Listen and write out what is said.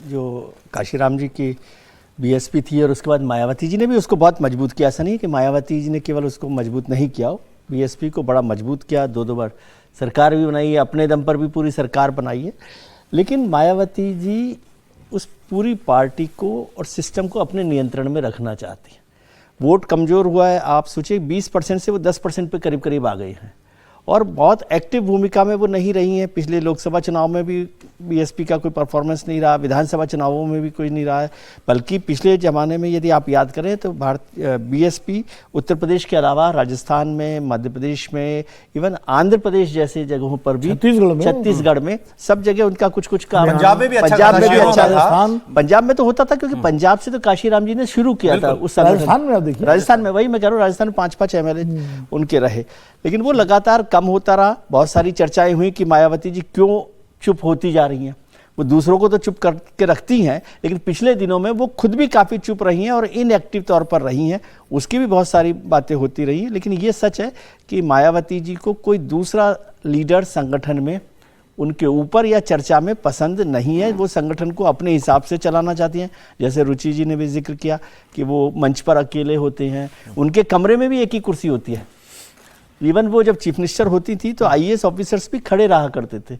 जो काशीराम जी की बीएसपी थी और उसके बाद मायावती जी ने भी उसको बहुत मजबूत किया। ऐसा नहीं है कि मायावती जी ने केवल उसको मजबूत नहीं किया, बीएसपी को बड़ा मजबूत किया, दो बार सरकार भी बनाई है, अपने दम पर भी पूरी सरकार बनाई है। लेकिन मायावती जी उस पूरी पार्टी को और सिस्टम को अपने नियंत्रण में रखना चाहती हैं। वोट कमज़ोर हुआ है, आप सोचिए 20% से वो 10% पे करीब करीब आ गई हैं और बहुत एक्टिव भूमिका में वो नहीं रही हैं। पिछले लोकसभा चुनाव में भी बीएसपी का कोई परफॉर्मेंस नहीं रहा, विधानसभा चुनावों में भी कोई नहीं रहा है। बल्कि पिछले ज़माने में यदि आप याद करें तो बीएसपी उत्तर प्रदेश के अलावा राजस्थान में, मध्य प्रदेश में, इवन आंध्र प्रदेश जैसे जगहों पर भी, छत्तीसगढ़ में सब जगह उनका कुछ कुछ काम, पंजाब में भी अच्छा था। पंजाब में तो होता था क्योंकि पंजाब से तो काशीराम जी ने शुरू किया था उस संगठन। राजस्थान में वही मैं कह रहा हूँ, राजस्थान में 5-5 एमएलए उनके रहे, लेकिन वो लगातार कम होता रहा। बहुत सारी चर्चाएं हुई कि मायावती जी क्यों चुप होती जा रही हैं। वो दूसरों को तो चुप करके रखती हैं, लेकिन पिछले दिनों में वो खुद भी काफ़ी चुप रही हैं और इनएक्टिव तौर पर रही हैं। उसकी भी बहुत सारी बातें होती रही हैं, लेकिन ये सच है कि मायावती जी को कोई दूसरा लीडर संगठन में उनके ऊपर या चर्चा में पसंद नहीं है। वो संगठन को अपने हिसाब से चलाना चाहती हैं। जैसे रुचि जी ने भी जिक्र किया कि वो मंच पर अकेले होते हैं, उनके कमरे में भी एक ही कुर्सी होती है। इवन वो जब चीफ मिनिस्टर होती थी तो आईएएस ऑफिसर्स भी खड़े रहा करते थे।